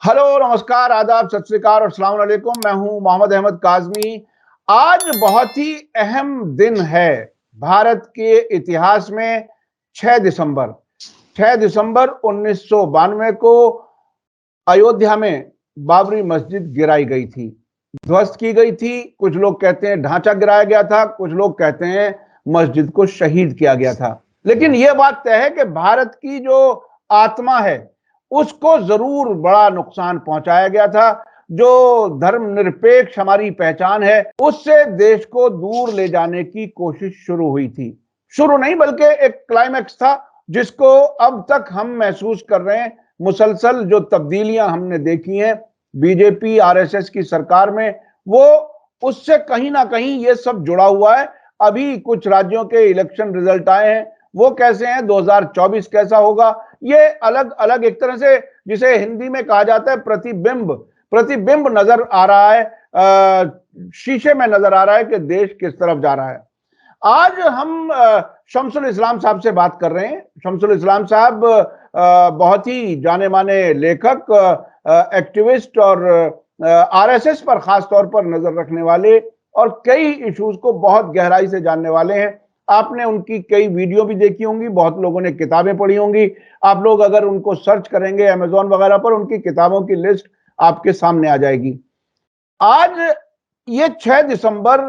Hello, नमस्कार, आदाब, सत श्री अकाल और अस्सलाम वालेकुम। मैं हूं मोहम्मद अहमद काज़मी। आज बहुत ही अहम दिन है भारत के इतिहास में। 6 दिसंबर 6 दिसंबर 1992 को अयोध्या में बाबरी मस्जिद गिराई गई थी, ध्वस्त की गई थी। कुछ लोग कहते हैं ढांचा गिराया गया था, कुछ लोग कहते हैं मस्जिद को शहीद किया गया था। लेकिन यह बात तय है कि भारत की जो आत्मा है उसको जरूर बड़ा नुकसान पहुंचाया गया था। जो धर्मनिरपेक्ष हमारी पहचान है उससे देश को दूर ले जाने की कोशिश शुरू हुई थी। शुरू नहीं बल्कि एक क्लाइमैक्स था जिसको अब तक हम महसूस कर रहे हैं। मुसलसल जो तब्दीलियां हमने देखी हैं बीजेपी आरएसएस की सरकार में, वो उससे कहीं ना कहीं ये सब जुड़ा हुआ है। अभी कुछ राज्यों के इलेक्शन रिजल्ट आए हैं, वो कैसे हैं, 2024 कैसा होगा, ये अलग अलग एक तरह से जिसे हिंदी में कहा जाता है प्रतिबिंब प्रतिबिंब नजर आ रहा है। शीशे में नजर आ रहा है कि देश किस तरफ जा रहा है। आज हम शमसुल इस्लाम साहब से बात कर रहे हैं। शमसुल इस्लाम साहब बहुत ही जाने माने लेखक, एक्टिविस्ट और आरएसएस पर खास तौर पर नजर रखने वाले और कई इश्यूज को बहुत गहराई से जानने वाले हैं। आपने उनकी कई वीडियो भी देखी होंगी, बहुत लोगों ने किताबें पढ़ी होंगी। आप लोग अगर उनको सर्च करेंगे अमेजोन वगैरह पर, उनकी किताबों की लिस्ट आपके सामने आ जाएगी। आज ये 6 दिसंबर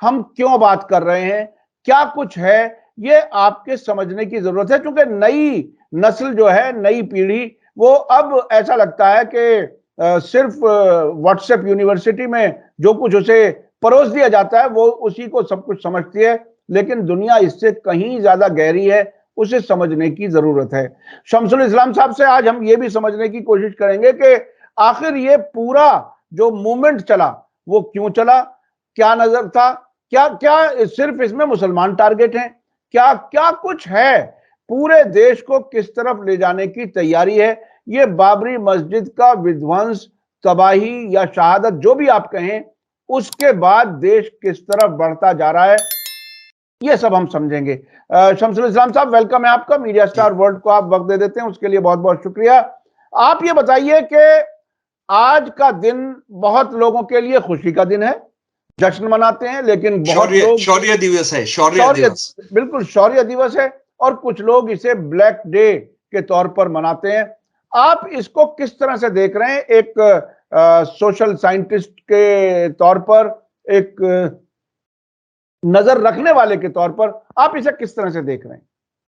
हम क्यों बात कर रहे हैं, क्या कुछ है, ये आपके समझने की जरूरत है। क्योंकि नई नस्ल जो है, नई पीढ़ी, वो अब ऐसा लगता है कि सिर्फ व्हाट्सएप यूनिवर्सिटी में जो कुछ उसे परोस दिया जाता है वो उसी को सब कुछ समझती है। लेकिन दुनिया इससे कहीं ज्यादा गहरी है, उसे समझने की जरूरत है। शमसुल इस्लाम साहब से आज हम ये भी समझने की कोशिश करेंगे कि आखिर ये पूरा जो मूवमेंट चला वो क्यों चला, क्या नजर था, क्या क्या सिर्फ इसमें मुसलमान टारगेट हैं, क्या क्या कुछ है, पूरे देश को किस तरफ ले जाने की तैयारी है। ये बाबरी मस्जिद का विध्वंस, तबाही या शहादत जो भी आप कहें, उसके बाद देश किस तरफ बढ़ता जा रहा है, ये सब हम समझेंगे। शमसुल इस्लाम साहब, वेलकम है आपका। मीडिया स्टार वर्ल्ड को आप वक्त दे देते हैं, उसके लिए बहुत बहुत शुक्रिया। आप ये बताइए कि आज का दिन बहुत लोगों के लिए खुशी का दिन है, जश्न मनाते हैं, लेकिन बहुत लोग शौर्य दिवस है, शौर्य शौर्य, दिवस। बिल्कुल शौर्य दिवस है, और कुछ लोग इसे ब्लैक डे के तौर पर मनाते हैं। आप इसको किस तरह से देख रहे हैं, एक सोशल साइंटिस्ट के तौर पर, एक नजर रखने वाले के तौर पर, आप इसे किस तरह से देख रहे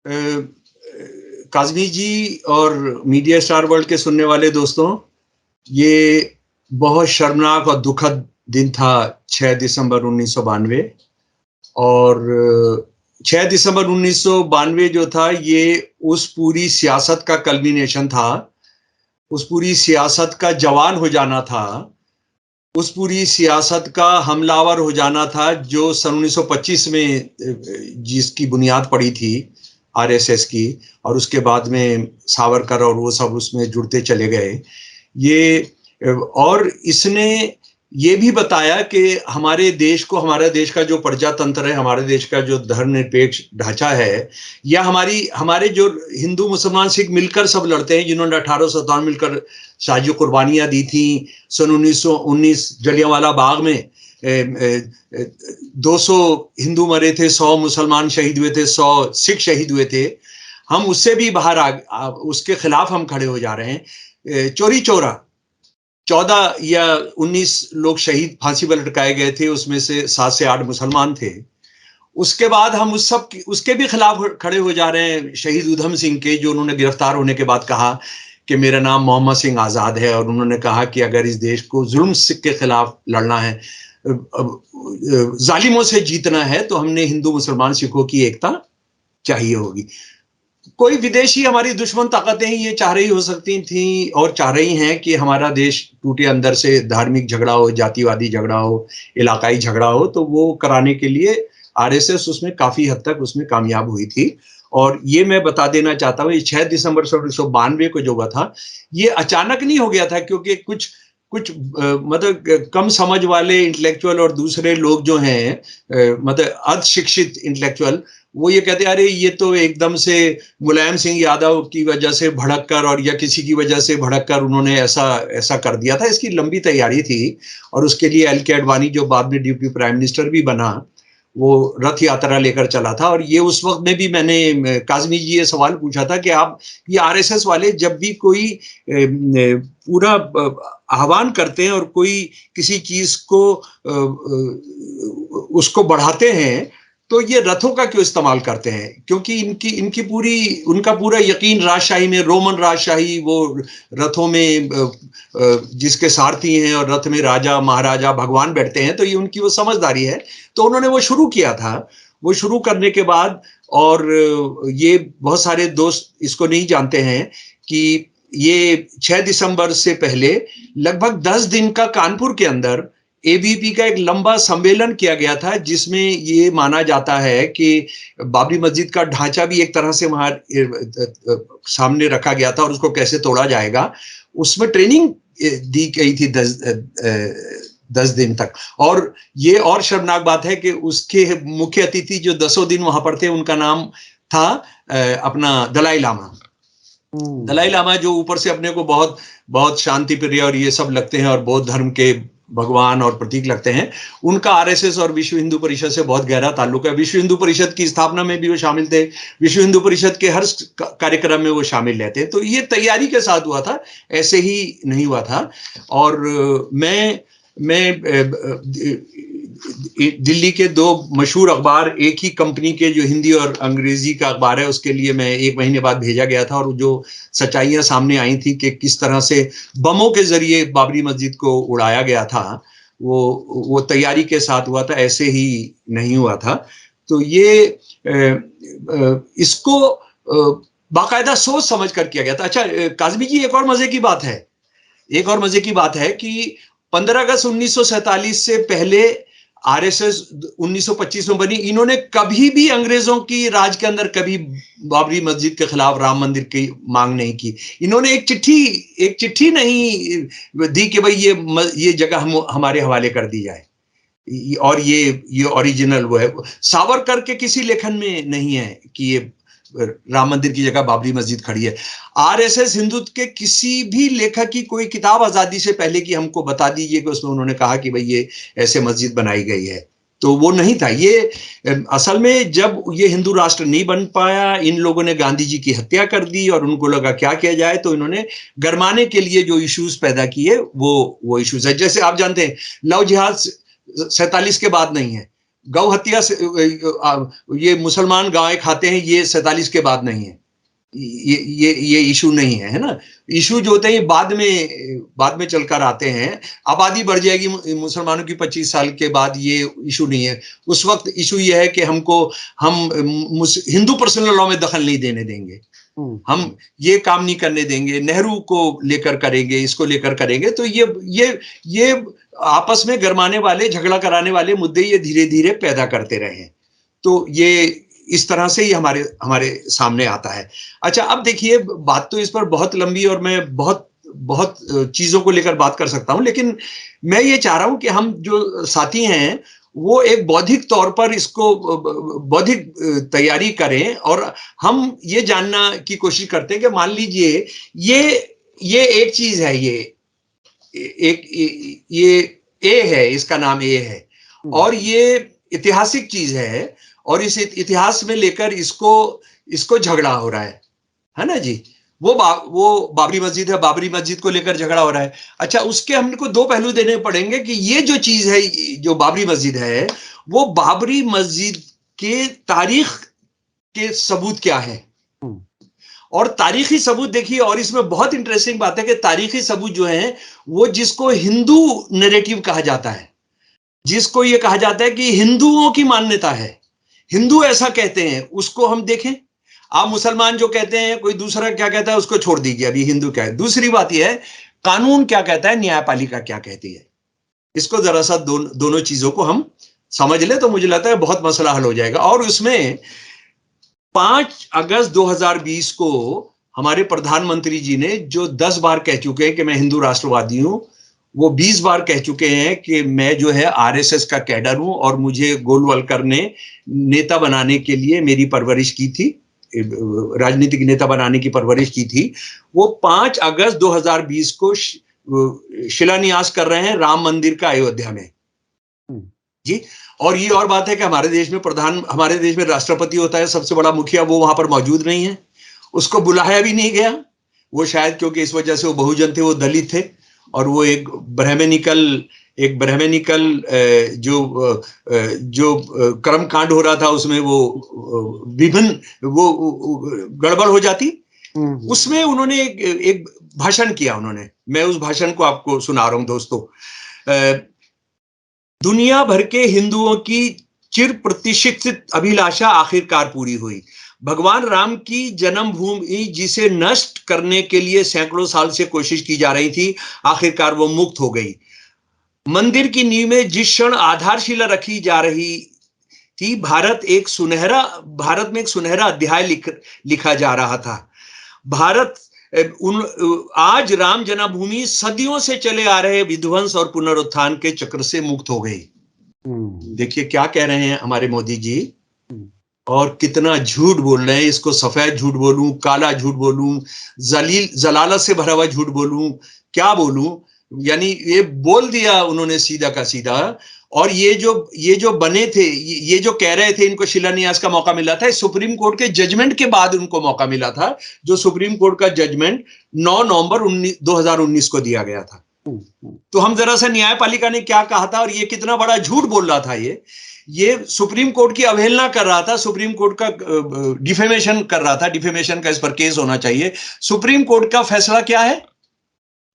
हैं? काज़मी जी और मीडिया स्टार वर्ल्ड के सुनने वाले दोस्तों, ये बहुत शर्मनाक और दुखद दिन था 6 दिसंबर 1992। और 6 दिसंबर 1992 जो था, ये उस पूरी सियासत का कल्मिनेशन था, उस पूरी सियासत का जवान हो जाना था, उस पूरी सियासत का हमलावर हो जाना था जो सन 1925 में जिसकी बुनियाद पड़ी थी आरएसएस की, और उसके बाद में सावरकर और वो सब उसमें जुड़ते चले गए। ये और इसने ये भी बताया कि हमारे देश को, हमारे देश का जो प्रजातंत्र है, हमारे देश का जो धर्मनिरपेक्ष ढांचा है, या हमारे जो हिंदू मुसलमान सिख मिलकर सब लड़ते हैं, जिन्होंने 1857 मिलकर साजिद कुर्बानियां दी थी। सन 1919 जलियांवाला बाग में 200 हिंदू मरे थे, 100 मुसलमान शहीद हुए थे, 100 सिख शहीद हुए थे। हम उससे भी बाहर उसके खिलाफ हम खड़े हो जा रहे हैं। चोरी चोरा 14 या 19 लोग शहीद फांसी पर लटकाए गए थे, उसमें से 7 से 8 मुसलमान थे। उसके बाद हम उसके भी खिलाफ खड़े हो जा रहे हैं। शहीद उधम सिंह के, जो उन्होंने गिरफ्तार होने के बाद कहा कि मेरा नाम मोहम्मद सिंह आज़ाद है, और उन्होंने कहा कि अगर इस देश को जुल्म के खिलाफ लड़ना है, जालिमों से जीतना है, तो हमने हिंदू मुसलमान सिखों की एकता चाहिए होगी। कोई विदेशी, हमारी दुश्मन ताकतें ही ये चाह रही हो सकती थी और चाह रही हैं कि हमारा देश टूटे अंदर से, धार्मिक झगड़ा हो, जातिवादी झगड़ा हो, इलाकाई झगड़ा हो, तो वो कराने के लिए आरएसएस उसमें काफी हद तक उसमें कामयाब हुई थी। और ये मैं बता देना चाहता हूँ, ये 6 दिसंबर 1992 को जो हुआ था, ये अचानक नहीं हो गया था, क्योंकि कुछ कुछ मतलब कम समझ वाले इंटेलेक्चुअल और दूसरे लोग जो हैं मतलब अर्ध शिक्षित इंटेलेक्चुअल, वो ये कहते हैं अरे ये तो एकदम से मुलायम सिंह यादव की वजह से भड़क कर और या किसी की वजह से भड़क कर उन्होंने ऐसा ऐसा कर दिया था। इसकी लंबी तैयारी थी और उसके लिए एल के आडवाणी जो बाद में डिप्टी प्राइम मिनिस्टर भी बना, वो रथ यात्रा लेकर चला था। और ये उस वक्त में भी मैंने काज़मी जी ये सवाल पूछा था कि आप ये आरएसएस वाले जब भी कोई पूरा आह्वान करते हैं और कोई किसी चीज को उसको बढ़ाते हैं तो ये रथों का क्यों इस्तेमाल करते हैं? क्योंकि उनका पूरा यकीन राजशाही में, रोमन राजशाही, वो रथों में जिसके सारथी हैं और रथ में राजा महाराजा भगवान बैठते हैं, तो ये उनकी वो समझदारी है। तो उन्होंने वो शुरू किया था। वो शुरू करने के बाद, और ये बहुत सारे दोस्त इसको नहीं जानते हैं कि ये 6 दिसंबर से पहले लगभग 10 दिन का कानपुर के अंदर एबीपी का एक लंबा सम्मेलन किया गया था, जिसमें ये माना जाता है कि बाबरी मस्जिद का ढांचा भी एक तरह से वहां सामने रखा गया था और उसको कैसे तोड़ा जाएगा, उसमें ट्रेनिंग दी गई थी 10 दिन तक। और ये और शर्मनाक बात है कि उसके मुख्य अतिथि जो 10 दिन वहां पर थे, उनका नाम था अपना दलाई लामा। दलाई लामा जो ऊपर से अपने को बहुत बहुत शांति प्रिय और ये सब लगते हैं और बौद्ध धर्म के भगवान और प्रतीक लगते हैं, उनका आरएसएस और विश्व हिंदू परिषद से बहुत गहरा ताल्लुक है। विश्व हिंदू परिषद की स्थापना में भी वो शामिल थे, विश्व हिंदू परिषद के हर कार्यक्रम में वो शामिल रहते हैं। तो ये तैयारी के साथ हुआ था, ऐसे ही नहीं हुआ था। और मैं दिल्ली के 2 मशहूर अखबार, एक ही कंपनी के जो हिंदी और अंग्रेजी का अखबार है, उसके लिए मैं 1 महीने बाद भेजा गया था। और जो सच्चाइयां सामने आई थी कि किस तरह से बमों के जरिए बाबरी मस्जिद को उड़ाया गया था, वो तैयारी के साथ हुआ था, ऐसे ही नहीं हुआ था। तो ये इसको बाकायदा सोच समझ कर किया गया था। अच्छा काज़मी जी, एक और मजे की बात है कि 15 अगस्त 1947 से पहले आरएसएस 1925 में बनी। इन्होंने कभी भी अंग्रेजों की राज के अंदर कभी बाबरी मस्जिद के खिलाफ राम मंदिर की मांग नहीं की। इन्होंने एक चिट्ठी नहीं दी कि भाई ये जगह हमारे हवाले कर दी जाए और ये ओरिजिनल वो है। सावरकर के किसी लेखन में नहीं है कि ये राम मंदिर की जगह बाबरी मस्जिद खड़ी है। आरएसएस हिंदुत्व के किसी भी लेखक की कोई किताब आजादी से पहले की हमको बता दीजिए कि उसमें उन्होंने कहा कि भाई ये ऐसे मस्जिद बनाई गई है, तो वो नहीं था। ये असल में जब ये हिंदू राष्ट्र नहीं बन पाया, इन लोगों ने गांधी जी की हत्या कर दी और उनको लगा क्या किया जाए, तो इन्होंने गरमाने के लिए जो इश्यूज पैदा किए वो इश्यूज है। जैसे आप जानते हैं लव जिहाद 47 के बाद नहीं है, गौ हत्या से ये मुसलमान गायें खाते हैं, ये 47 के बाद नहीं है, ये इशू नहीं है ना। इशू जो होते हैं ये बाद में चलकर आते हैं। आबादी बढ़ जाएगी मुसलमानों की 25 साल के बाद, ये इशू नहीं है। उस वक्त इशू ये है कि हम हिंदू पर्सनल लॉ में दखल नहीं देने देंगे, हम ये काम नहीं करने देंगे, नेहरू को लेकर करेंगे, इसको लेकर करेंगे। तो ये आपस में गरमाने वाले, झगड़ा कराने वाले मुद्दे ये धीरे धीरे पैदा करते रहे हैं। तो ये इस तरह से ही हमारे सामने आता है। अच्छा, अब देखिए, बात तो इस पर बहुत लंबी और मैं बहुत चीजों को लेकर बात कर सकता हूं, लेकिन मैं ये चाह रहा हूं कि हम जो साथी हैं वो एक बौद्धिक तौर पर इसको बौद्धिक तैयारी करें और हम ये जानना की कोशिश करते हैं कि मान लीजिए ये एक चीज है, ये ए है, इसका नाम ए है और ये ऐतिहासिक चीज है और इस इतिहास में लेकर इसको झगड़ा हो रहा है ना जी। वो बाबरी मस्जिद है, बाबरी मस्जिद को लेकर झगड़ा हो रहा है। अच्छा, उसके हमको 2 पहलू देने पड़ेंगे कि ये जो चीज है, जो बाबरी मस्जिद है, वो बाबरी मस्जिद के तारीख के सबूत क्या है। और तारीखी सबूत देखिए, और इसमें बहुत इंटरेस्टिंग बात है कि तारीखी सबूत जो है वो जिसको हिंदू नैरेटिव कहा जाता है, जिसको ये कहा जाता है कि हिंदुओं की मान्यता है, हिंदू ऐसा कहते हैं, उसको हम देखें। आप मुसलमान जो कहते हैं, कोई दूसरा क्या कहता है, उसको छोड़ दीजिए, अभी हिंदू क्या है। दूसरी बात यह है कानून क्या कहता है, न्यायपालिका क्या कहती है। इसको जरा सा दोनों चीजों को हम समझ ले तो मुझे लगता है बहुत मसला हल हो जाएगा। और उसमें 5 अगस्त 2020 को हमारे प्रधानमंत्री जी ने जो 10 बार कह चुके हैं कि मैं हिंदू राष्ट्रवादी हूं, वो 20 बार कह चुके हैं कि मैं जो है आरएसएस का कैडर हूं और मुझे गोलवलकर ने नेता बनाने के लिए मेरी परवरिश की थी, राजनीतिक नेता बनाने की परवरिश की थी। वो 5 अगस्त 2020 को शिलान्यास कर रहे हैं राम मंदिर का अयोध्या में जी। और ये और बात है कि हमारे देश में राष्ट्रपति होता है, सबसे बड़ा मुखिया, वो वहां पर मौजूद नहीं है, उसको बुलाया भी नहीं गया। वो शायद क्योंकि इस वजह से वो बहुजन थे, वो दलित थे, और वो एक ब्राह्मणिकल जो कर्म कांड हो रहा था उसमें वो गड़बड़ हो जाती। उसमें उन्होंने एक भाषण किया उन्होंने, मैं उस भाषण को आपको सुना रहा हूं दोस्तों। दुनिया भर के हिंदुओं की चिर प्रतिष्ठित अभिलाषा आखिरकार पूरी हुई। भगवान राम की जन्मभूमि जिसे नष्ट करने के लिए सैकड़ों साल से कोशिश की जा रही थी, आखिरकार वो मुक्त हो गई। मंदिर की नींव में जिस क्षण आधारशिला रखी जा रही थी, भारत में एक सुनहरा अध्याय लिखा जा रहा था। आज राम जन्मभूमि सदियों से चले आ रहे विध्वंस और पुनरुत्थान के चक्र से मुक्त हो गई। देखिए क्या कह रहे हैं हमारे मोदी जी, और कितना झूठ बोल रहे हैं। इसको सफेद झूठ बोलूं, काला झूठ बोलूं, जलालत से भरा हुआ झूठ बोलूं, क्या बोलूं, यानी ये बोल दिया उन्होंने सीधा का सीधा। और ये जो बने थे, ये जो कह रहे थे, इनको शिलान्यास का मौका मिला था सुप्रीम कोर्ट के जजमेंट के बाद उनको मौका मिला था, जो सुप्रीम कोर्ट का जजमेंट 9 नवंबर 2019 को दिया गया था। तो हम जरा सा न्यायपालिका ने क्या कहा था और ये कितना बड़ा झूठ बोल रहा था। ये सुप्रीम कोर्ट की अवहेलना कर रहा था, सुप्रीम कोर्ट का डिफेमेशन कर रहा था। डिफेमेशन का इस पर केस होना चाहिए। सुप्रीम कोर्ट का फैसला क्या है?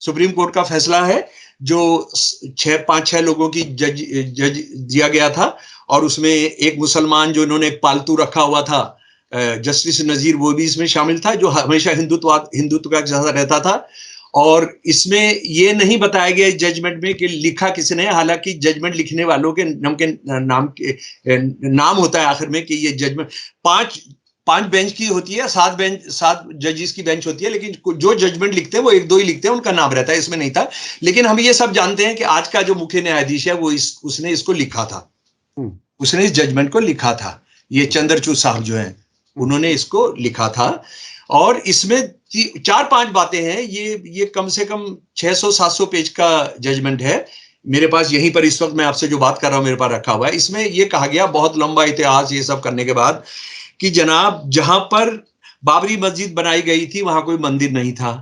सुप्रीम कोर्ट का फैसला है जो 5-6 लोगों की जज दिया गया था, और उसमें एक मुसलमान जो इन्होंने एक पालतू रखा हुआ था, जस्टिस नजीर, वो भी इसमें शामिल था, जो हमेशा हिंदुत्व का जैसा रहता था। और इसमें ये नहीं बताया गया जजमेंट में कि लिखा किसने, हालांकि जजमेंट लिखने वालों के नाम होता है आखिर में कि ये जजमेंट 5 बेंच की होती है, 7 जजेस की बेंच होती है, लेकिन जो जजमेंट लिखते हैं वो 1-2 ही लिखते हैं, उनका नाम रहता है, इसमें नहीं था। लेकिन हम ये सब जानते हैं कि आज का जो मुख्य न्यायाधीश है वो उसने इसको लिखा था, उसने इस जजमेंट को लिखा था। ये चंद्रचूड़ साहब जो हैं, उन्होंने इसको लिखा था। और इसमें 4-5 बातें हैं। ये कम से कम 600-700 पेज का जजमेंट है। मेरे पास यहीं पर इस वक्त मैं आपसे जो बात कर रहा हूं मेरे पास रखा हुआ है। इसमें यह कहा गया, बहुत लंबा इतिहास ये सब करने के बाद, कि जनाब जहां पर बाबरी मस्जिद बनाई गई थी वहां कोई मंदिर नहीं था,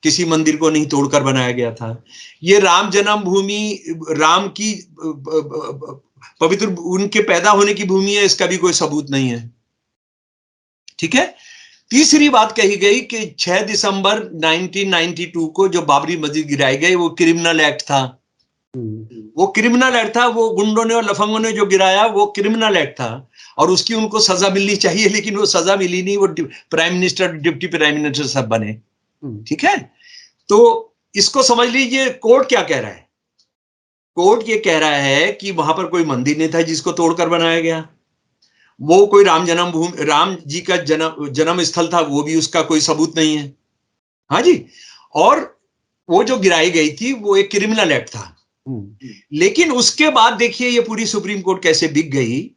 किसी मंदिर को नहीं तोड़कर बनाया गया था। ये राम जन्मभूमि राम की पवित्र उनके पैदा होने की भूमि है, इसका भी कोई सबूत नहीं है। ठीक है। तीसरी बात कही गई कि 6 दिसंबर 1992 को जो बाबरी मस्जिद गिराई गई वो क्रिमिनल एक्ट था। वो क्रिमिनल एक्ट था, वो गुंडों ने और लफंगों ने जो गिराया वो क्रिमिनल एक्ट था, और उसकी उनको सजा मिलनी चाहिए, लेकिन वो सजा मिली नहीं। वो prime minister, deputy prime minister सब बने। ठीक है। तो इसको समझ लीजिए कोर्ट क्या कह रहा है। कोर्ट ये कह रहा है कि वहां पर कोई मंदिर नहीं था जिसको तोड़कर बनाया गया, वो कोई राम जी का जन्म स्थल था, वो भी उसका कोई सबूत नहीं है। हाँ जी। और वो जो गिराई गई थी वो एक क्रिमिनल एक्ट था। लेकिन उसके बाद देखिए ये पूरी सुप्रीम कोर्ट कैसे बिक गई,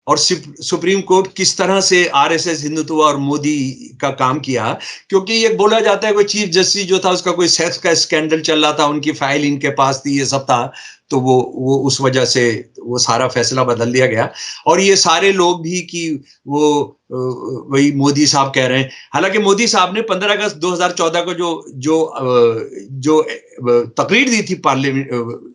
और सुप्रीम कोर्ट किस तरह से आरएसएस, हिंदुत्व और मोदी का काम किया। क्योंकि ये बोला जाता है कोई चीफ जस्टिस जो था उसका कोई सेक्स का स्कैंडल चल रहा था, उनकी फाइल इनके पास थी, ये सब था, तो वो उस वजह से वो सारा फैसला बदल दिया गया। और ये सारे लोग भी कि वो वही मोदी साहब कह रहे हैं। हालांकि मोदी साहब ने 15 अगस्त 2014 को जो तकरीर दी थी पार्लियामेंट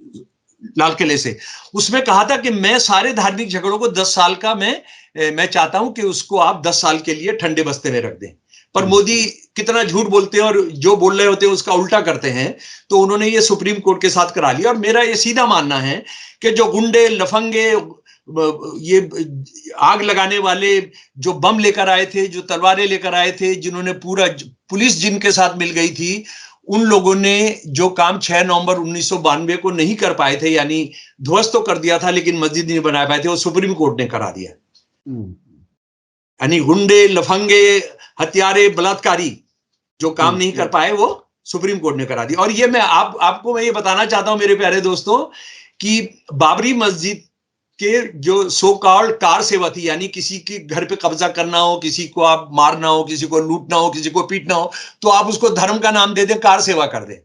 लाल किले से, उसमें कहा था कि मैं सारे धार्मिक झगड़ों को 10 साल का मैं चाहता हूं कि उसको आप 10 साल के लिए ठंडे बस्ते में रख दें। पर मोदी कितना झूठ बोलते हैं और जो बोल रहे होते हैं उसका उल्टा करते हैं। तो उन्होंने ये सुप्रीम कोर्ट के साथ करा लिया। और मेरा ये सीधा मानना है कि जो गुंडे, लफंगे, ये आग लगाने वाले, जो बम लेकर आए थे, जो तलवारें लेकर आए थे, जिन्होंने पूरा पुलिस जिनके साथ मिल गई थी, उन लोगों ने जो काम 6 नवंबर 1992 को नहीं कर पाए थे, यानी ध्वस्त तो कर दिया था लेकिन मस्जिद नहीं बना पाए थे, वो सुप्रीम कोर्ट ने करा दिया। यानी गुंडे, लफंगे, हत्यारे, बलात्कारी जो काम नहीं कर पाए वो सुप्रीम कोर्ट ने करा दी। और ये मैं आपको मैं ये बताना चाहता हूं मेरे प्यारे दोस्तों कि बाबरी मस्जिद के जो सो कॉल्ड कार सेवा थी, यानी किसी के घर पे कब्जा करना हो, किसी को आप मारना हो, किसी को लूटना हो, किसी को पीटना हो, तो आप उसको धर्म का नाम दे दें, कार सेवा कर दें,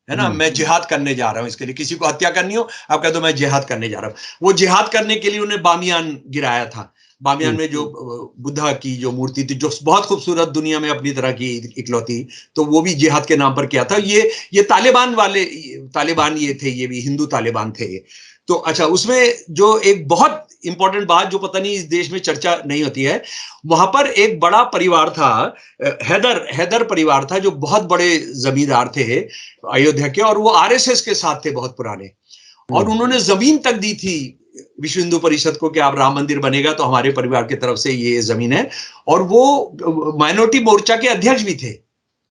है ना। मैं जिहाद करने जा रहा हूं, इसके लिए किसी को हत्या करनी हो, आप कह दो मैं जिहाद करने जा रहा हूं। वो जिहाद करने के लिए उन्हें बामियान गिराया था। बामियान में जो बुद्धा की जो मूर्ति थी, जो बहुत खूबसूरत, दुनिया में अपनी तरह की इकलौती, तो वो भी जिहाद के नाम पर किया था। ये तालिबान ये थे, ये भी हिंदू तालिबान थे। तो अच्छा, उसमें जो एक बहुत इंपॉर्टेंट बात जो पता नहीं इस देश में चर्चा नहीं होती है, वहां पर एक बड़ा परिवार था, हैदर परिवार था, जो बहुत बड़े जमींदार थे अयोध्या के, और वो आरएसएस के साथ थे बहुत पुराने, और उन्होंने जमीन तक दी थी विश्व हिंदू परिषद को कि आप राम मंदिर बनेगा तो हमारे परिवार की तरफ से ये जमीन है। और वो माइनॉरिटी मोर्चा के अध्यक्ष भी थे।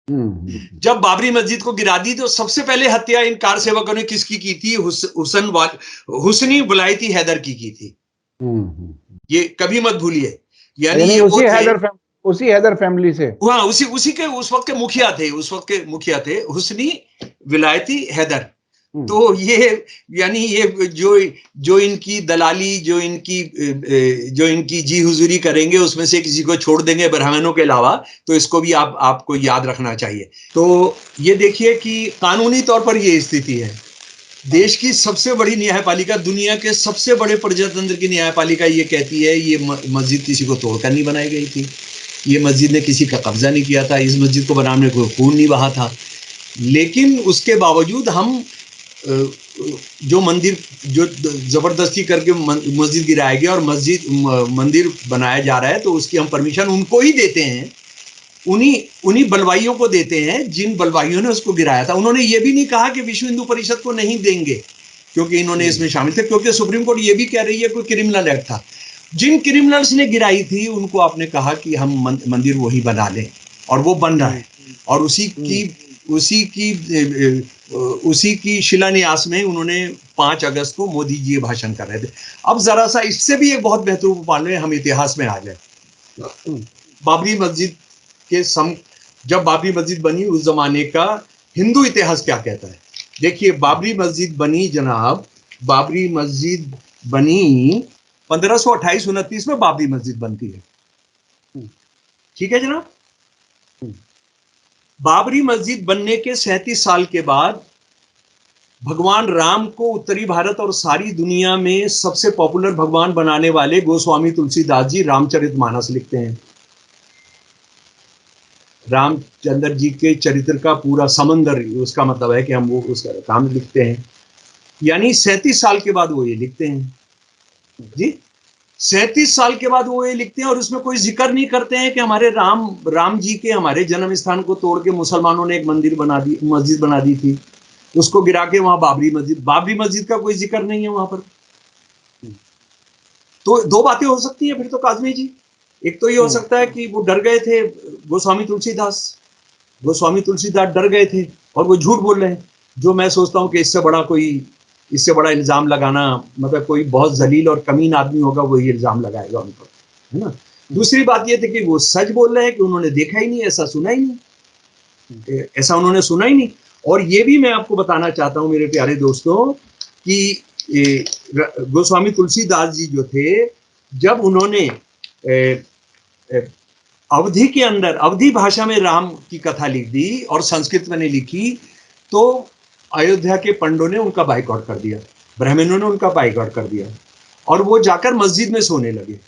जब बाबरी मस्जिद को गिरा दी तो सबसे पहले हत्या इन कार सेवकों ने किसकी की थी? हुसनी वलायती हैदर की थी। ये कभी मत भूलिए। यानी ये उसी हैदर फैमिली से, हाँ, उसी के उस वक्त के मुखिया थे हुसनी विलायती हैदर। तो ये यानी ये जो इनकी दलाली, जो इनकी जी हुजूरी करेंगे, उसमें से किसी को छोड़ देंगे ब्राह्मणों के अलावा, तो इसको भी आपको याद रखना चाहिए। तो ये देखिए कि कानूनी तौर पर ये स्थिति है। देश की सबसे बड़ी न्यायपालिका, दुनिया के सबसे बड़े प्रजातंत्र की न्यायपालिका ये कहती है ये मस्जिद किसी को तोड़कर नहीं बनाई गई थी, ये मस्जिद ने किसी का कब्जा नहीं किया था, इस मस्जिद को बनाने में कोई खून नहीं बहा था। लेकिन उसके बावजूद हम जो जबरदस्ती करके मस्जिद गिराया गया और मंदिर बनाया जा रहा है, तो उसकी हम परमिशन उनको ही देते हैं, उन्हीं बलवाइयों को देते हैं जिन बलवाइयों ने उसको गिराया था। उन्होंने ये भी नहीं कहा कि विश्व हिंदू परिषद को नहीं देंगे क्योंकि इन्होंने इसमें शामिल थे, क्योंकि सुप्रीम कोर्ट ये भी कह रही है कोई क्रिमिनल एक्ट था। जिन क्रिमिनल्स ने गिराई थी उनको आपने कहा कि हम मंदिर वही बना लें, और वो बन रहा है। और उसी की शिलान्यास में उन्होंने 5 अगस्त को मोदी जी भाषण कर रहे थे। अब जरा सा इससे भी एक बहुत महत्वपूर्ण पाल हम इतिहास में आ जाए। बाबरी मस्जिद जब बाबरी मस्जिद बनी उस जमाने का हिंदू इतिहास क्या कहता है? देखिए, बाबरी मस्जिद बनी जनाब, बाबरी मस्जिद बनी 1528-29 में बाबरी मस्जिद बनती है। ठीक है जनाब। बाबरी मस्जिद बनने के 37 साल के बाद भगवान राम को उत्तरी भारत और सारी दुनिया में सबसे पॉपुलर भगवान बनाने वाले गोस्वामी तुलसीदास जी रामचरितमानस लिखते हैं। रामचंद्र जी के चरित्र का पूरा समंदर, उसका मतलब है कि हम वो उसका काम लिखते हैं। यानी 37 साल के बाद वो ये लिखते हैं जी, 37 साल के बाद वो ये लिखते हैं, और उसमें कोई जिक्र नहीं करते हैं कि हमारे राम जी के हमारे जन्म स्थान को तोड़ के मुसलमानों ने एक मस्जिद बना दी थी, उसको गिरा के वहां बाबरी मस्जिद का कोई जिक्र नहीं है वहां पर। तो 2 बातें हो सकती है फिर तो काज़मी जी। एक तो ये हो सकता है कि वो डर गए थे, गोस्वामी तुलसीदास डर गए थे और वो झूठ बोल रहे हैं, जो मैं सोचता हूं कि इससे बड़ा इल्जाम लगाना, मतलब कोई बहुत जलील और कमीन आदमी होगा वही इल्जाम लगाएगा उन पर, है ना। दूसरी बात ये थी कि वो सच बोल रहे हैं कि उन्होंने देखा ही नहीं, ऐसा सुना ही नहीं। और ये भी मैं आपको बताना चाहता हूं मेरे प्यारे दोस्तों कि गोस्वामी तुलसीदास जी जो थे, जब उन्होंने अवधि के अंदर अवधि भाषा में राम की कथा लिख दी और संस्कृत में नहीं लिखी, तो अयोध्या के पंडों ने उनका बाइकआउट कर दिया, ब्राह्मणों ने उनका बाइकआउट कर दिया, और वो जाकर मस्जिद में सोने लगे।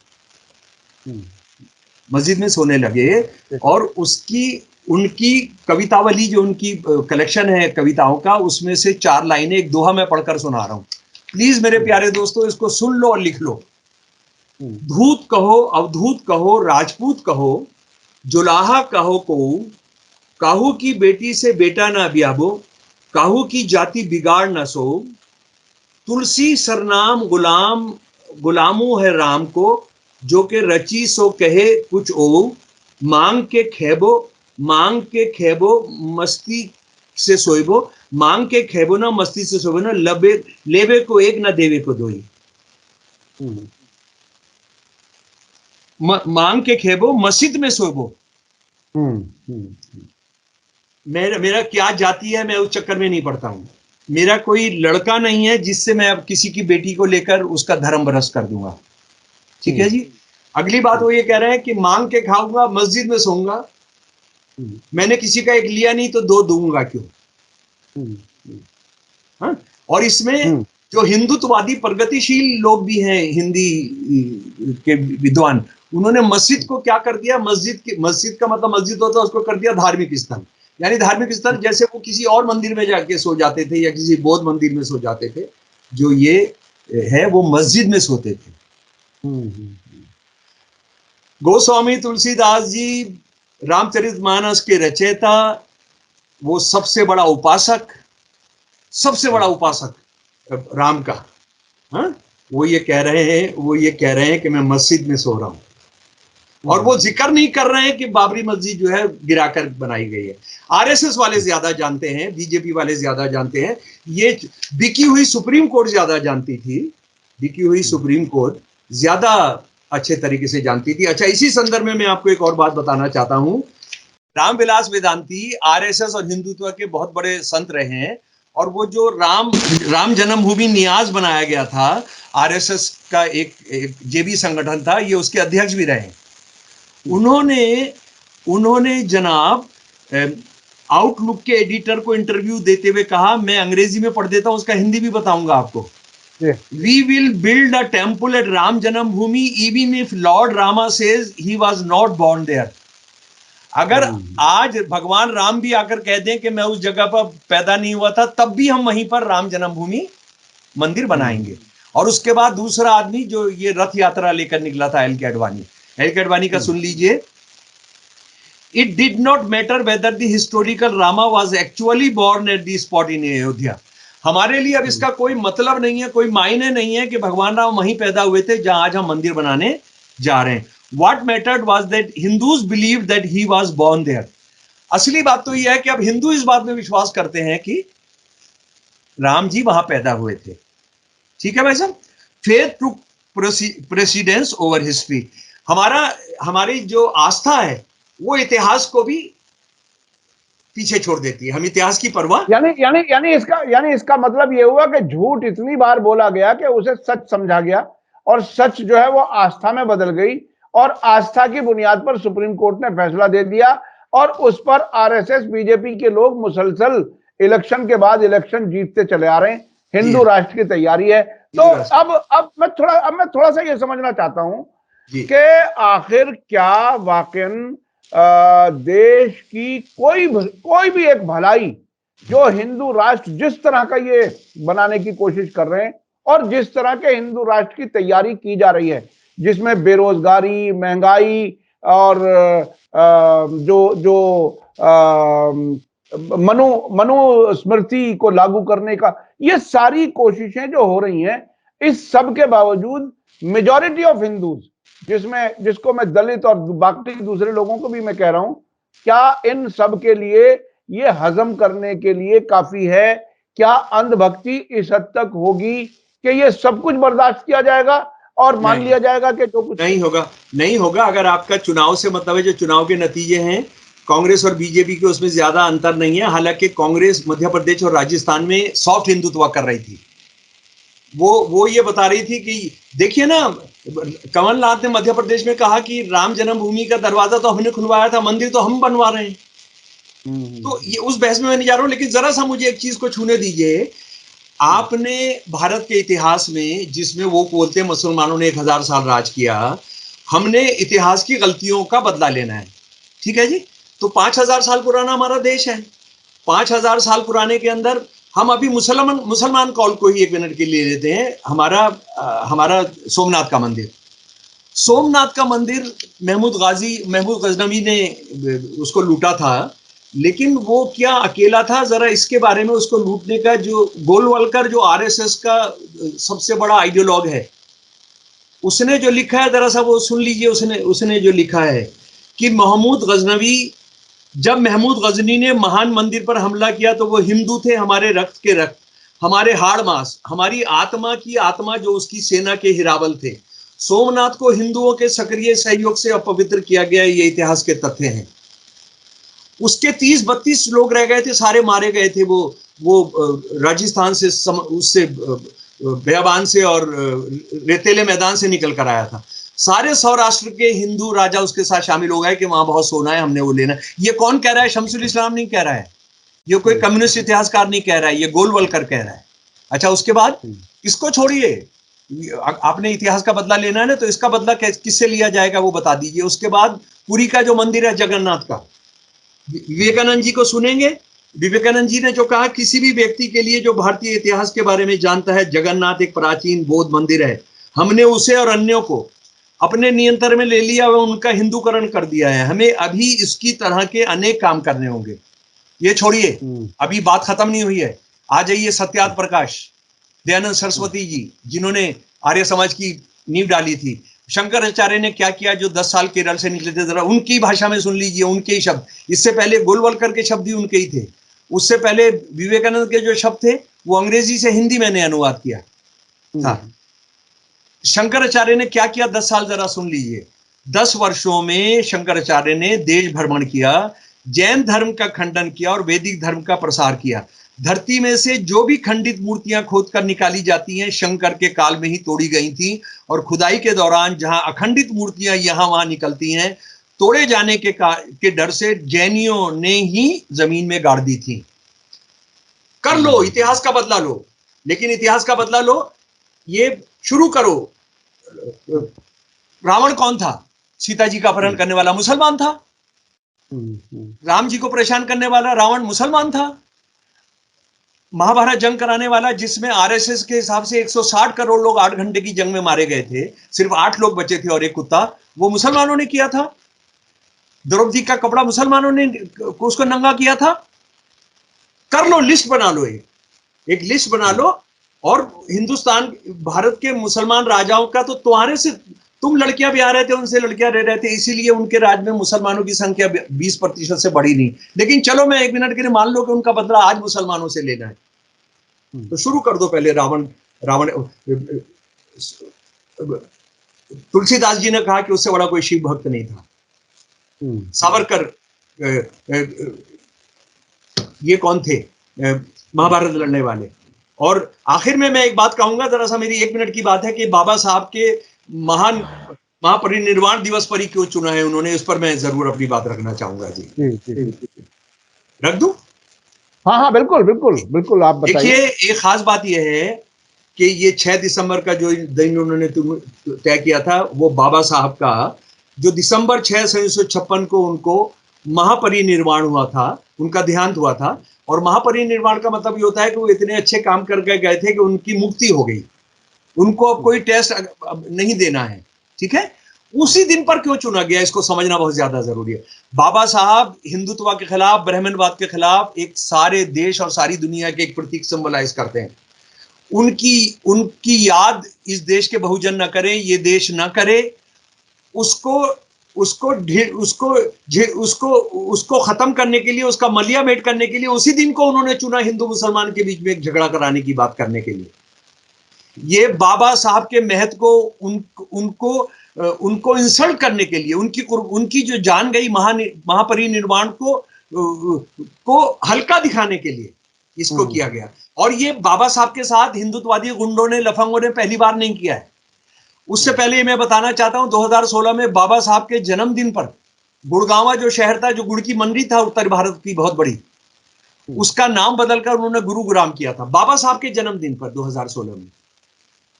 और उनकी कवितावली, जो उनकी कलेक्शन है कविताओं का, उसमें से 4 लाइनें, एक दोहा मैं पढ़कर सुना रहा हूं। प्लीज मेरे प्यारे दोस्तों इसको सुन लो और लिख लो। धूत कहो, अवधूत कहो, राजपूत कहो, जुलाहा कहो को, काहू की बेटी से बेटा ना ब्याबो, काहू की जाति बिगाड़ न सो, तुलसी सरनाम गुलामों है राम को, जो के रची सो कहे कुछ ओ, मांग के खेबो मस्ती से सोइबो, मांग के खेबो ना मस्ती से सोइबो ना, लेबे को एक ना देवे को दोई। मांग के खेबो मस्जिद में सोबो। मेरा क्या जाति है, मैं उस चक्कर में नहीं पड़ता हूं। मेरा कोई लड़का नहीं है जिससे मैं अब किसी की बेटी को लेकर उसका धर्म भ्रष्ट कर दूंगा। ठीक है जी। अगली बात वो ये कह रहे हैं कि मांग के खाऊंगा, मस्जिद में सोऊंगा, मैंने किसी का एक लिया नहीं तो दो दूंगा क्यों? हाँ? और इसमें जो हिंदुत्ववादी प्रगतिशील लोग भी हैं, हिंदी के विद्वान, उन्होंने मस्जिद को क्या कर दिया, मस्जिद का मतलब मस्जिद होता है, उसको कर दिया धार्मिक स्थल। यानी धार्मिक स्थल जैसे वो किसी और मंदिर में जाके सो जाते थे या किसी बौद्ध मंदिर में सो जाते थे, जो ये है वो मस्जिद में सोते थे। गोस्वामी तुलसीदास जी रामचरितमानस के रचयिता, वो सबसे बड़ा उपासक राम का, हाँ? वो ये कह रहे हैं कि मैं मस्जिद में सो रहा हूं, और वो जिक्र नहीं कर रहे हैं कि बाबरी मस्जिद जो है गिराकर बनाई गई है। आरएसएस वाले ज्यादा जानते हैं, बीजेपी वाले ज्यादा जानते हैं, ये बिकी हुई सुप्रीम कोर्ट ज्यादा जानती थी, बिकी हुई सुप्रीम कोर्ट ज्यादा अच्छे तरीके से जानती थी। अच्छा, इसी संदर्भ में मैं आपको एक और बात बताना चाहता हूं। रामविलास वेदांती आरएसएस और हिंदुत्व के बहुत बड़े संत रहे हैं, और वो जो राम जन्मभूमि न्यास बनाया गया था, आरएसएस का एक जेबी संगठन था, ये उसके अध्यक्ष भी रहे। उन्होंने जनाब आउटलुक के एडिटर को इंटरव्यू देते हुए कहा, मैं अंग्रेजी में पढ़ देता हूं, उसका हिंदी भी बताऊंगा आपको। We will build a temple at Ram Janambhoomi even if Lord Rama says he was not born there. अगर आज भगवान राम भी आकर कह दें कि मैं उस जगह पर पैदा नहीं हुआ था, तब भी हम वहीं पर राम जन्मभूमि मंदिर बनाएंगे। और उसके बाद दूसरा आदमी जो ये रथ यात्रा लेकर निकला था, एल के अडवाणी का सुन लीजिए। It did not matter whether the historical Rama was actually born at the spot in Ayodhya. हमारे लिए अब इसका कोई मतलब नहीं है, कोई मायने नहीं है कि भगवान राम वहीं पैदा हुए थे जहां आज हम मंदिर बनाने जा रहे हैं। What mattered was that Hindus believed that he was born there. असली बात तो यह है कि अब हिंदू इस बात में विश्वास करते हैं कि राम जी वहां पैदा हुए थे। ठीक है भाई साहब, faith to precedence over history. हमारी जो आस्था है वो इतिहास को भी पीछे छोड़ देती है, हम इतिहास की परवाह यानी इसका मतलब ये हुआ कि झूठ इतनी बार बोला गया कि उसे सच समझा गया, और सच जो है वो आस्था में बदल गई, और आस्था की बुनियाद पर सुप्रीम कोर्ट ने फैसला दे दिया, और उस पर आरएसएस बीजेपी के लोग मुसलसल इलेक्शन के बाद इलेक्शन जीतते चले आ रहे हैं। हिंदू राष्ट्र की तैयारी है। तो अब मैं थोड़ा सा ये समझना चाहता हूं कि आखिर क्या वाकई देश की कोई भी एक भलाई जो हिंदू राष्ट्र जिस तरह का ये बनाने की कोशिश कर रहे हैं, और जिस तरह के हिंदू राष्ट्र की तैयारी की जा रही है, जिसमें बेरोजगारी, महंगाई और जो मनुस्मृति को लागू करने का, ये सारी कोशिशें जो हो रही हैं, इस सब के बावजूद मेजॉरिटी ऑफ हिंदूज, जिसको मैं दलित और बाकी दूसरे लोगों को भी मैं कह रहा हूं, क्या इन सब के लिए ये हजम करने के लिए काफी है? क्या अंधभक्ति इस हद तक होगी कि ये सब कुछ बर्दाश्त किया जाएगा और मान लिया जाएगा कि जो कुछ नहीं होगा। अगर आपका चुनाव से मतलब है, जो चुनाव के नतीजे हैं कांग्रेस और बीजेपी के, उसमें ज्यादा अंतर नहीं है। हालांकि कांग्रेस मध्य प्रदेश और राजस्थान में सॉफ्ट हिंदुत्व कर रही थी। वो ये बता रही थी कि देखिए ना, कमलनाथ ने मध्य प्रदेश में कहा कि राम जन्मभूमि का दरवाजा तो हमने खुलवाया था, मंदिर तो हम बनवा रहे हैं। तो ये उस बहस में मैं नहीं जा रहा हूं, लेकिन जरा सा मुझे एक चीज को छूने दीजिए। आपने भारत के इतिहास में, जिसमें वो बोलते हैं मुसलमानों ने 1000 साल राज किया, हमने इतिहास की गलतियों का बदला लेना है। ठीक है जी। तो 5000 साल पुराना हमारा देश है। 5000 साल पुराने के अंदर हम अभी मुसलमान कौल को ही 1 मिनट के लिए लेते हैं। हमारा सोमनाथ का मंदिर महमूद गजनवी ने उसको लूटा था, लेकिन वो क्या अकेला था? जरा इसके बारे में, उसको लूटने का जो गोलवलकर, जो आरएसएस का सबसे बड़ा आइडियोलॉग है, उसने जो लिखा है, जरा सा वो सुन लीजिए। उसने जो लिखा है कि जब महमूद गजनी ने महान मंदिर पर हमला किया तो वो हिंदू थे, हमारे रक्त के रक्त, हमारे हाड़ मांस, हमारी आत्मा की आत्मा, जो उसकी सेना के हिरावल थे। सोमनाथ को हिंदुओं के सक्रिय सहयोग से अपवित्र किया गया, ये इतिहास के तथ्य हैं। उसके 30-32 लोग रह गए थे, सारे मारे गए थे। वो राजस्थान से उससे बेयाबान से और रेतीले मैदान से निकल कर आया था। सारे सौराष्ट्र के हिंदू राजा उसके साथ शामिल हो गए कि वहां बहुत सोना है, हमने वो लेना है। ये कौन कह रहा है? शमसुल इस्लाम नहीं कह रहा है, ये कोई कम्युनिस्ट इतिहासकार नहीं कह रहा है, ये गोलवलकर कह रहा है। अच्छा, उसके बाद इसको छोड़िए, आपने इतिहास का बदला लेना है ना, तो इसका बदला किससे लिया जाएगा वो बता दीजिए। उसके बाद पुरी का जो मंदिर है जगन्नाथ का, विवेकानंद जी को सुनेंगे। विवेकानंद जी ने जो कहा, किसी भी व्यक्ति के लिए जो भारतीय इतिहास के बारे में जानता है, जगन्नाथ एक प्राचीन बौद्ध मंदिर है। हमने उसे और अन्यों को अपने नियंत्रण में ले लिया व उनका हिंदूकरण कर दिया है। हमें अभी इसकी तरह के अनेक काम करने होंगे। ये छोड़िए, अभी बात खत्म नहीं हुई है। आ जाइए सत्यार्थ प्रकाश, दयानंद सरस्वती जी, जिन्होंने आर्य समाज की नींव डाली थी। शंकराचार्य ने क्या किया, जो 10 साल केरल से निकले थे, जरा उनकी भाषा में सुन लीजिए, उनके ही शब्द। इससे पहले गोलवलकर के शब्द भी उनके ही थे। उससे पहले विवेकानंद के जो शब्द थे वो अंग्रेजी से हिंदी मैंने अनुवाद किया था। शंकराचार्य ने क्या किया 10 साल, जरा सुन लीजिए। 10 वर्षों में शंकराचार्य ने देश भ्रमण किया, जैन धर्म का खंडन किया और वैदिक धर्म का प्रसार किया। धरती में से जो भी खंडित मूर्तियां खोदकर निकाली जाती हैं, शंकर के काल में ही तोड़ी गई थी। और खुदाई के दौरान जहां अखंडित मूर्तियां यहां वहां निकलती हैं, तोड़े जाने के डर से जैनियों ने ही जमीन में गाड़ दी थी। कर लो, इतिहास का बदला लो, लेकिन इतिहास का बदला लो, ये शुरू करो। रावण कौन था? सीता जी का अपहरण करने वाला मुसलमान था। राम जी को परेशान करने वाला रावण मुसलमान था। महाभारत जंग कराने वाला, जिसमें आरएसएस के हिसाब से 160 करोड़ लोग 8 घंटे की जंग में मारे गए थे, सिर्फ 8 लोग बचे थे और एक कुत्ता, वो मुसलमानों ने किया था। द्रौपदी का कपड़ा मुसलमानों ने उसको नंगा किया था। कर लो, लिस्ट बना लो, एक लिस्ट बना लो। और हिंदुस्तान, भारत के मुसलमान राजाओं का तो तुम्हारे से, तुम लड़कियां ब्याह रहे थे, उनसे लड़कियां रह रहे थे, इसीलिए उनके राज में मुसलमानों की संख्या 20% से बढ़ी नहीं। लेकिन चलो, मैं 1 मिनट के लिए मान लो कि उनका बदला आज मुसलमानों से लेना है, तो शुरू कर दो पहले। रावण तुलसीदास जी ने कहा कि उससे बड़ा कोई शिव भक्त नहीं था। सावरकर, ये कौन थे? महाभारत लड़ने वाले। और आखिर में मैं एक बात कहूंगा, जरा सा, मेरी 1 मिनट की बात है कि बाबा साहब के महापरिनिर्वाण दिवस पर ही क्यों चुना है उन्होंने, इस पर मैं जरूर अपनी बात रखना चाहूंगा जी। रख दूं? हाँ हाँ, बिल्कुल बिल्कुल बिल्कुल, आप बताइए। देखिए, एक खास बात यह है कि ये 6 दिसंबर का जो दिन उन्होंने तय किया था, वो बाबा साहब का जो दिसंबर 6 1956 को उनको महापरिनिर्वाण हुआ था, उनका देहांत हुआ था। और महापरिनिर्वाण का मतलब ये होता है कि वो इतने अच्छे काम करके गए थे कि उनकी मुक्ति हो गई, उनको अब कोई टेस्ट नहीं देना है। ठीक है, उसी दिन पर क्यों चुना गया, इसको समझना बहुत ज्यादा जरूरी है। बाबा साहब हिंदुत्व के खिलाफ, ब्राह्मणवाद के खिलाफ एक सारे देश और सारी दुनिया के एक प्रतीक सिंबलाइज करते हैं। उनकी याद इस देश के बहुजन न करें, ये देश न करे, उसको खत्म करने के लिए, उसका मलिया मेट करने के लिए उसी दिन को उन्होंने चुना, हिंदू मुसलमान के बीच में एक झगड़ा कराने की बात करने के लिए। ये बाबा साहब के महत्व को उनको इंसल्ट करने के लिए, उनकी जो जान गई महापरिनिर्वाण को हल्का दिखाने के लिए इसको किया गया। और ये बाबा साहब के साथ हिंदुत्ववादी गुंडों ने, लफंगों ने पहली बार नहीं किया है। उससे पहले मैं बताना चाहता हूं, 2016 में बाबा साहब के जन्मदिन पर गुड़गांव जो शहर था, जो गुड़ की मंडी था उत्तर भारत की बहुत बड़ी, उसका नाम बदलकर उन्होंने गुरुग्राम किया था, बाबा साहब के जन्मदिन पर 2016 में।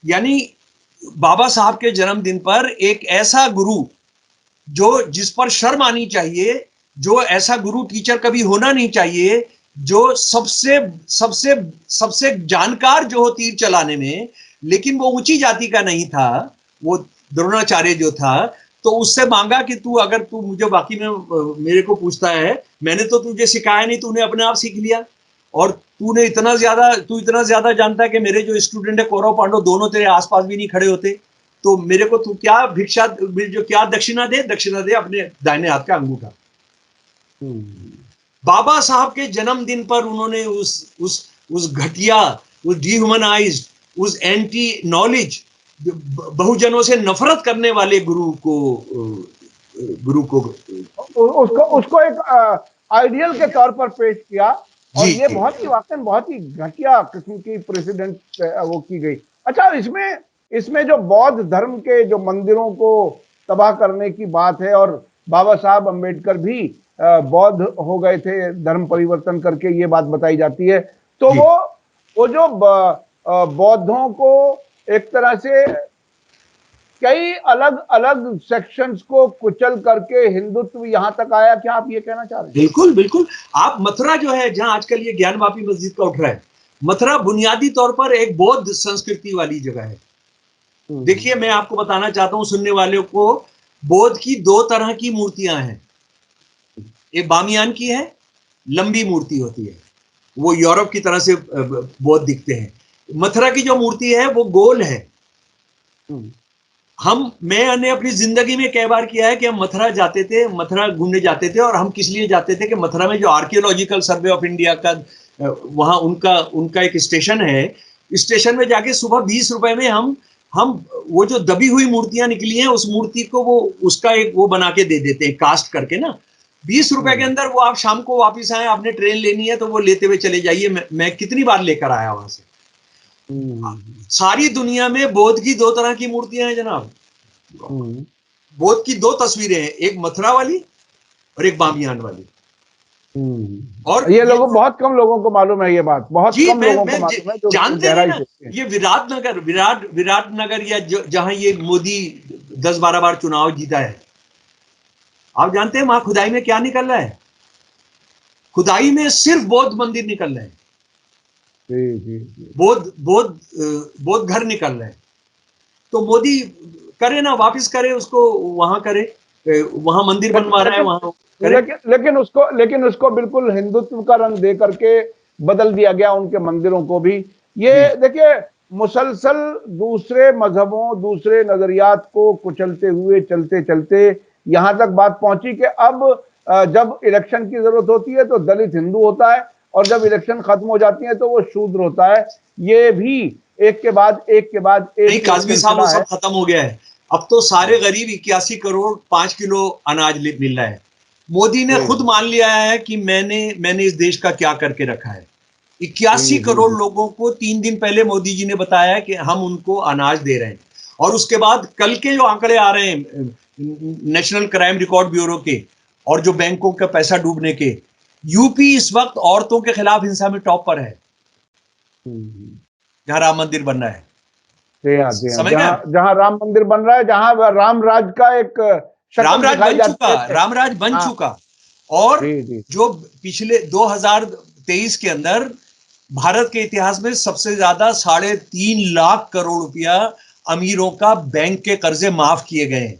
यानी बाबा साहब के जन्मदिन पर एक ऐसा गुरु जिस पर शर्म आनी चाहिए, जो ऐसा गुरु टीचर कभी होना नहीं चाहिए, जो सबसे जानकार जो हो तीर चलाने में, लेकिन वो ऊंची जाति का नहीं था, वो द्रोणाचार्य जो था। तो उससे मांगा कि अगर तू मुझे बाकी में मेरे को पूछता है, मैंने तो तुझे सिखाया नहीं, तूने अपने आप सीख लिया। और तू इतना ज्यादा जानता है कि मेरे जो स्टूडेंट है कौरव पांडव दोनों तेरे आसपास भी नहीं खड़े होते, तो मेरे को तू क्या क्या दक्षिणा दे अपने दाहिने हाथ का अंगूठा। बाबा साहब के जन्मदिन पर उन्होंने उस घटिया, उस डिह्यूमनाइज्ड, उस एंटी नॉलेज, बहुजनों से नफरत करने वाले गुरु को आइडियल के तौर पर पेश किया, और जी, ये जी। बहुत ही वाकई बहुत ही घटिया किस्म की प्रेसिडेंट वो की गई। अच्छा, इसमें जो बौद्ध धर्म के जो मंदिरों को तबाह करने की बात है, और बाबा साहब अम्बेडकर भी बौद्ध हो गए थे धर्म परिवर्तन करके, ये बात बताई जाती है। तो जी। वो जो बौद्धों को एक तरह से कई अलग अलग सेक्शंस को कुचल करके हिंदुत्व यहां तक आया, क्या आप ये कहना चाह रहे हैं? बिल्कुल, बिल्कुल। आप मथुरा जो है, जहां आजकल ये ज्ञानवापी मस्जिद का उठ रहा है, मथुरा बुनियादी तौर पर एक बौद्ध संस्कृति वाली जगह है। देखिए, मैं आपको बताना चाहता हूं सुनने वालों को, बौद्ध की दो तरह की मूर्तियां हैं। एक बामियान की है, लंबी मूर्ति होती है, वो यूरोप की तरह से बौद्ध दिखते हैं। मथुरा की जो मूर्ति है वो गोल है। मैंने अपनी जिंदगी में कई बार किया है कि हम मथुरा जाते थे, मथुरा घूमने जाते थे, और हम किस लिए जाते थे कि मथुरा में जो आर्कियोलॉजिकल सर्वे ऑफ इंडिया का वहां उनका एक स्टेशन है, स्टेशन में जाके सुबह 20 रुपए में हम वो जो दबी हुई मूर्तियां निकली हैं, उस मूर्ति को वो उसका एक वो बना के दे देते हैं, कास्ट करके ना। 20 रुपए के अंदर वो आप शाम को वापिस आए, आपने ट्रेन लेनी है तो वो लेते हुए चले जाइए। मैं कितनी बार लेकर आया वहां से। सारी दुनिया में बौद्ध की दो तरह की मूर्तियां हैं जनाब। बौद्ध की दो तस्वीरें हैं, एक मथुरा वाली और एक बामियान वाली। और ये लोगों बहुत कम लोगों को मालूम है, ये बात बहुत कम लोगों को मालूम है जो जानते हैं ना। ये विराट नगर या जहां ये मोदी 10-12 बार चुनाव जीता है, आप जानते हैं वहां खुदाई में क्या निकल रहा है? खुदाई में सिर्फ बौद्ध मंदिर निकल रहे हैं, बौद्ध घर निकल रहे हैं। तो मोदी करे ना, वापिस करे उसको, वहां करे, वहां मंदिर बनवा रहा है वहां। लेकिन उसको बिल्कुल हिंदुत्व का रंग दे करके बदल दिया गया, उनके मंदिरों को भी। ये देखिए, मुसलसल दूसरे मजहबों, दूसरे नजरियात को कुचलते हुए चलते चलते यहां तक बात पहुंची कि अब जब इलेक्शन की जरूरत होती है तो दलित हिंदू होता है, और जब इलेक्शन खत्म हो जाती है तो वो शूद्र होता है। ये भी एक के बाद एक नहीं काज़मी साहब, वो सब खत्म हो गया है। अब तो सारे गरीब 81 करोड़ 5 किलो अनाज मिल रहा है। मोदी ने खुद मान लिया है कि मैंने इस देश का क्या करके रखा है। 81 करोड़ लोगों को 3 दिन पहले मोदी जी ने बताया है कि हम उनको अनाज दे रहे हैं। और उसके बाद कल के जो आंकड़े आ रहे हैं नेशनल क्राइम रिकॉर्ड ब्यूरो के, और जो बैंकों का पैसा डूबने के, यूपी इस वक्त औरतों के खिलाफ हिंसा में टॉप पर है, जहां राम मंदिर बन रहा है। जहां राम मंदिर बन रहा है, जहां रामराज का एक रामराज बन चुका। और जो पिछले 2023 के अंदर भारत के इतिहास में सबसे ज्यादा 3.5 लाख करोड़ रुपया अमीरों का बैंक के कर्जे माफ किए गए हैं।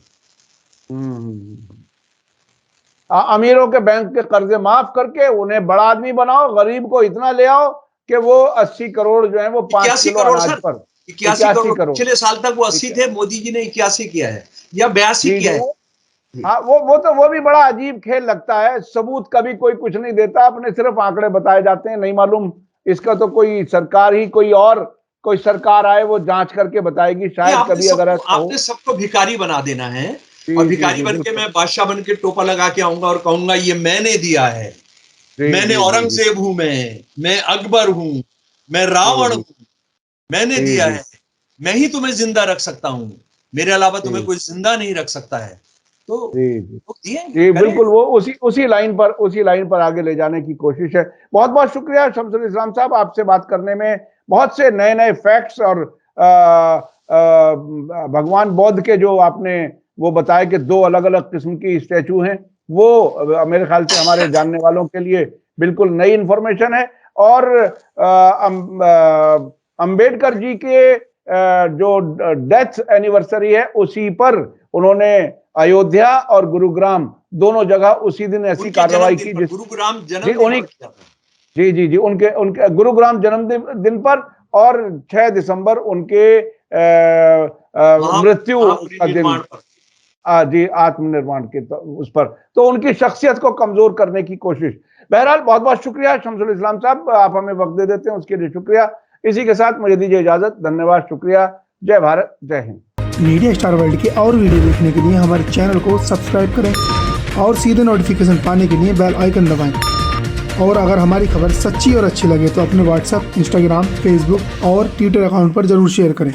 अमीरों के बैंक के कर्जे माफ करके उन्हें बड़ा आदमी बनाओ, गरीब को इतना ले आओ कि वो 80 करोड़ जो है वो 5 किलो अनाज पर 81 करोड़। पिछले साल तक वो 80 थे, मोदी जी ने 81 किया है या 82 किया है। हाँ, वो भी बड़ा अजीब खेल लगता है। सबूत कभी कोई कुछ नहीं देता, अपने सिर्फ आंकड़े बताए जाते हैं। नहीं मालूम इसका तो कोई सरकार ही, कोई सरकार आए वो जांच करके बताएगी शायद कभी। अगर आपने सबको भिखारी बना देना है, और भिखारी बन के मैं बादशाह बन के टोपा लगा के आऊंगा और कहूंगा ये मैंने दिया है, मैंने औरंगजेब हूं, मैं अकबर हूं, मैं रावण हूं, मैंने दिया है, मैं ही तुम्हें जिंदा रख सकता हूं, मेरे अलावा तुम्हें कोई जिंदा नहीं रख सकता है। तो बिल्कुल वो उसी लाइन पर आगे ले जाने की कोशिश है। बहुत बहुत शुक्रिया शमसुल इस्लाम साहब, आपसे बात करने में बहुत से नए नए फैक्ट्स और भगवान बौद्ध के जो आपने वो बताया कि 2 अलग अलग किस्म की स्टैचू हैं, वो मेरे ख्याल से हमारे जानने वालों के लिए बिल्कुल नई इंफॉर्मेशन है। और अंबेडकर जी के जो डेथ एनिवर्सरी है, उसी पर उन्होंने अयोध्या और गुरुग्राम दोनों जगह उसी दिन ऐसी कार्रवाई की, गुरुग्राम जन्मदिन जी उनके गुरुग्राम जन्मदिन पर, और 6 दिसंबर उनके मृत्यु का दिन, जी आत्मनिर्माण के उस पर, तो उनकी शख्सियत को कमजोर करने की कोशिश। बहरहाल बहुत बहुत शुक्रिया शमसुल इस्लाम साहब, आप हमें वक्त दे देते हैं उसके लिए शुक्रिया। इसी के साथ मुझे दीजिए इजाजत। धन्यवाद, शुक्रिया। जय भारत, जय हिंद। मीडिया स्टार वर्ल्ड के और वीडियो देखने के लिए हमारे चैनल को सब्सक्राइब करें और सीधे नोटिफिकेशन पाने के लिए बेल आइकन दबाएं। और अगर हमारी खबर सच्ची और अच्छी लगे तो अपने व्हाट्सएप, इंस्टाग्राम, फेसबुक और ट्विटर अकाउंट पर ज़रूर शेयर करें।